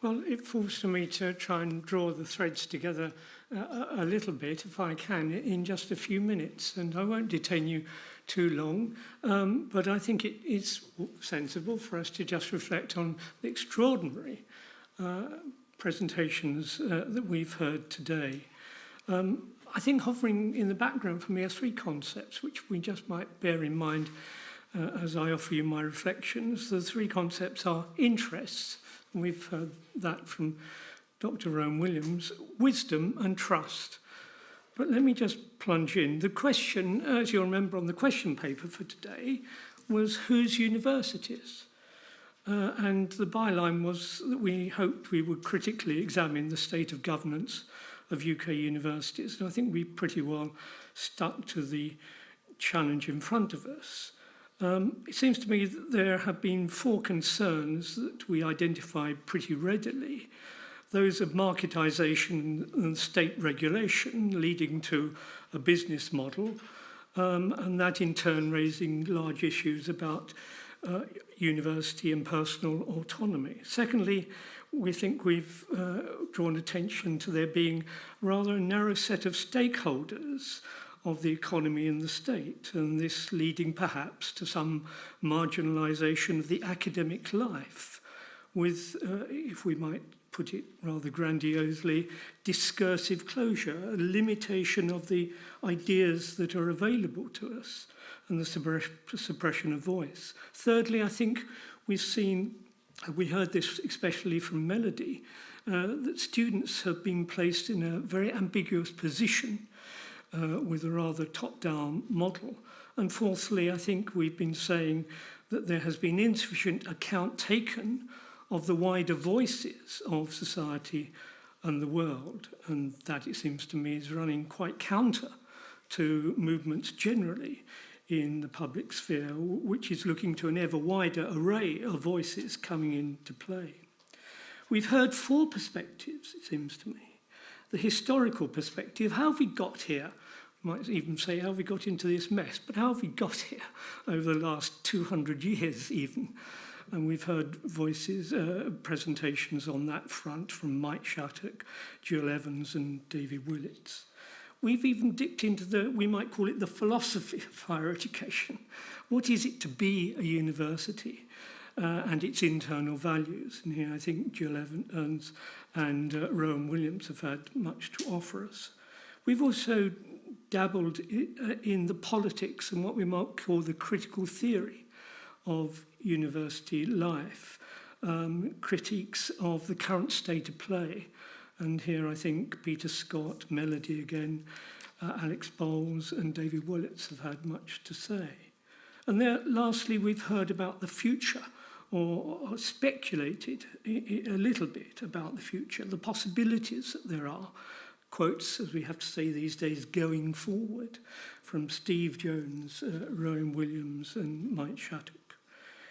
Well, it falls to me to try and draw the threads together a little bit, if I can, in just a few minutes. And I won't detain you too long, but I think it is sensible for us to just reflect on the extraordinary presentations that we've heard today. I think hovering in the background for me are three concepts, which we just might bear in mind as I offer you my reflections. The three concepts are interests, and we've heard that from Dr. Rowan Williams, wisdom and trust. But let me just plunge in. The question, as you'll remember on the question paper for today, was whose universities? And the byline was that we hoped we would critically examine the state of governance of UK universities. And I think we pretty well stuck to the challenge in front of us. It seems to me that there have been four concerns that we identified pretty readily. Those of marketisation and state regulation leading to a business model, and that in turn raising large issues about university and personal autonomy. Secondly, we think we've drawn attention to there being rather a narrow set of stakeholders of the economy and the state, and this leading perhaps to some marginalisation of the academic life with, if we might put it rather grandiosely, discursive closure, a limitation of the ideas that are available to us, and the suppression of voice. Thirdly, I think we heard this especially from Melody, that students have been placed in a very ambiguous position with a rather top-down model. And fourthly, I think we've been saying that there has been insufficient account taken of the wider voices of society and the world, and that, it seems to me, is running quite counter to movements generally in the public sphere, which is looking to an ever wider array of voices coming into play. We've heard four perspectives, it seems to me. The historical perspective, how have we got here? I might even say, how have we got into this mess? But how have we got here over the last 200 years even? And we've heard voices, presentations on that front from Mike Shattuck, Jill Evans and David Willits. We've even dipped into we might call it the philosophy of higher education. What is it to be a university and its internal values? And here I think Jill Evans and Rowan Williams have had much to offer us. We've also dabbled in the politics and what we might call the critical theory of university life, critiques of the current state of play. And here I think Peter Scott, Melody again, Alex Bowles and David Willits have had much to say. And there, lastly, we've heard about the future, or speculated a little bit about the future, the possibilities that there are, quotes, as we have to say these days, going forward, from Steve Jones, Rowan Williams and Mike Shattuck.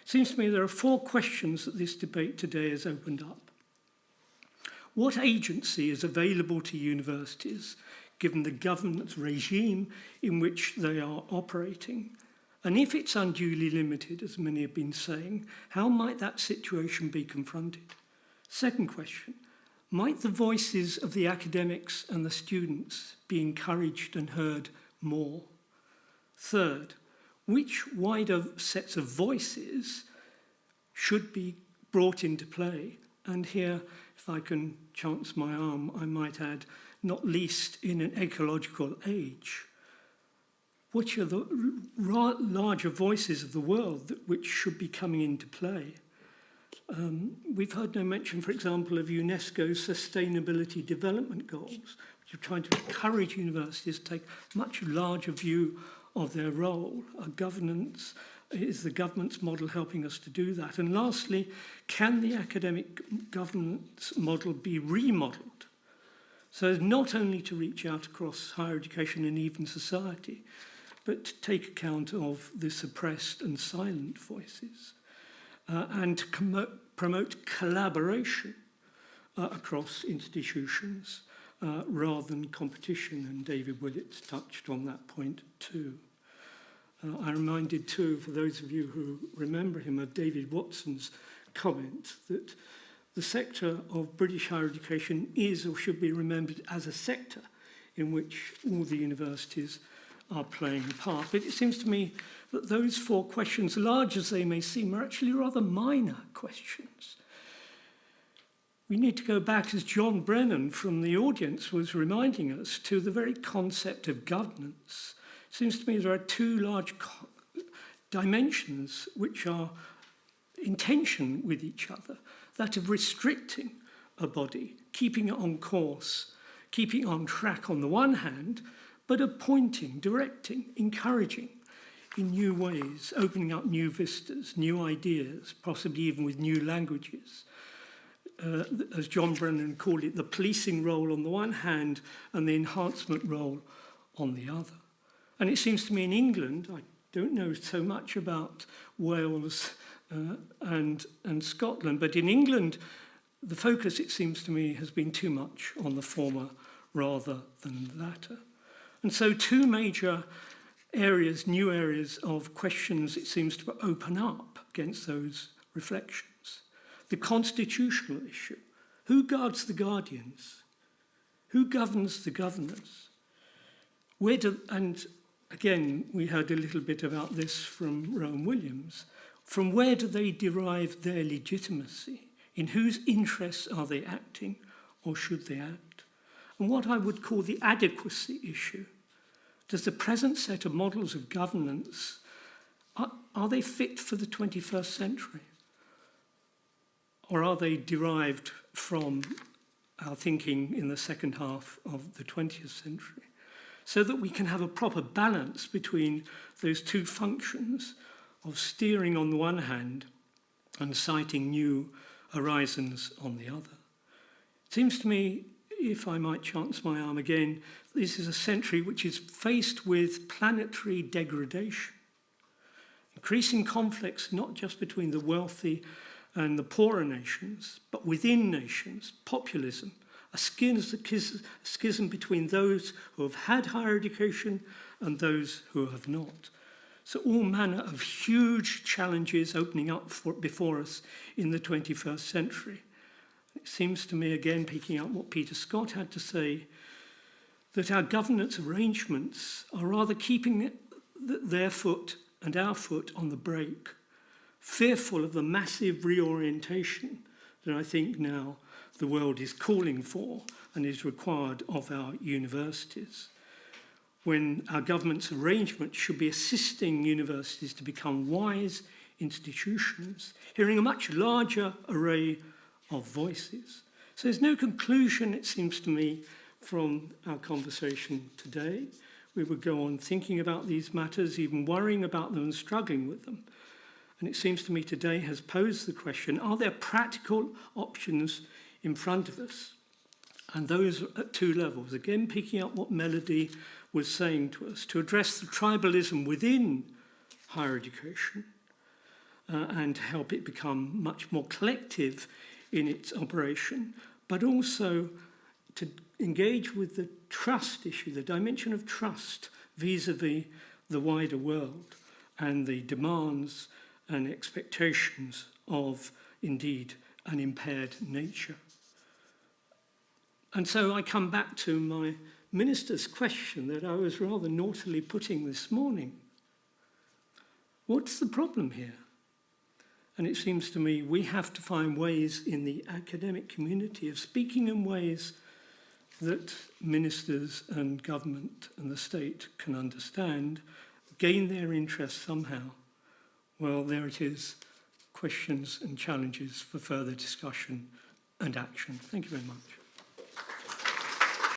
It seems to me there are four questions that this debate today has opened up. What agency is available to universities given the governance regime in which they are operating? And if it's unduly limited, as many have been saying, how might that situation be confronted? Second question, might the voices of the academics and the students be encouraged and heard more? Third, which wider sets of voices should be brought into play? And here, if I can chance my arm, I might add, not least in an ecological age. Which are the larger voices of the world which should be coming into play? We've heard no mention, for example, of UNESCO's Sustainability Development Goals, which are trying to encourage universities to take a much larger view of their role. Is the governance model helping us to do that? And lastly, can the academic governance model be remodelled so as not only to reach out across higher education and even society, but to take account of the suppressed and silent voices, and to promote collaboration across institutions rather than competition, and David Willits touched on that point too. I'm reminded too, for those of you who remember him, of David Watson's comment that the sector of British higher education is or should be remembered as a sector in which all the universities are playing a part. But it seems to me that those four questions, large as they may seem, are actually rather minor questions. We need to go back, as John Brennan from the audience was reminding us, to the very concept of governance. It seems to me there are two large dimensions which are in tension with each other. That of restricting a body, keeping it on course, keeping it on track on the one hand, but appointing, directing, encouraging in new ways, opening up new vistas, new ideas, possibly even with new languages. As John Brennan called it, the policing role on the one hand and the enhancement role on the other. And it seems to me in England, I don't know so much about Wales and Scotland, but in England, the focus, it seems to me, has been too much on the former rather than the latter. And so two major areas, new areas of questions, it seems to open up against those reflections. The constitutional issue. Who guards the guardians? Who governs the governors? And again, we heard a little bit about this from Rowan Williams. From where do they derive their legitimacy? In whose interests are they acting, or should they act? And what I would call the adequacy issue. Does the present set of models of governance, are they fit for the 21st century? Or are they derived from our thinking in the second half of the 20th century? So that we can have a proper balance between those two functions of steering on the one hand and sighting new horizons on the other. It seems to me, if I might chance my arm again, this is a century which is faced with planetary degradation, increasing conflicts not just between the wealthy and the poorer nations, but within nations, populism, a schism between those who have had higher education and those who have not. So all manner of huge challenges opening up before us in the 21st century. It seems to me, again, picking up what Peter Scott had to say, that our governance arrangements are rather keeping their foot and our foot on the brake, fearful of the massive reorientation that I think now the world is calling for and is required of our universities, when our government's arrangements should be assisting universities to become wise institutions, hearing a much larger array of voices. So there's no conclusion, it seems to me, from our conversation today. We would go on thinking about these matters, even worrying about them and struggling with them. And it seems to me today has posed the question, are there practical options in front of us? And those at two levels, again picking up what Melody was saying to us, to address the tribalism within higher education and help it become much more collective in its operation, but also to engage with the trust issue, the dimension of trust vis-à-vis the wider world and the demands and expectations of, indeed, an impaired nature. And so I come back to my minister's question that I was rather naughtily putting this morning. What's the problem here? And it seems to me we have to find ways in the academic community of speaking in ways that ministers and government and the state can understand, gain their interest somehow. Well, there it is, questions and challenges for further discussion and action. Thank you very much.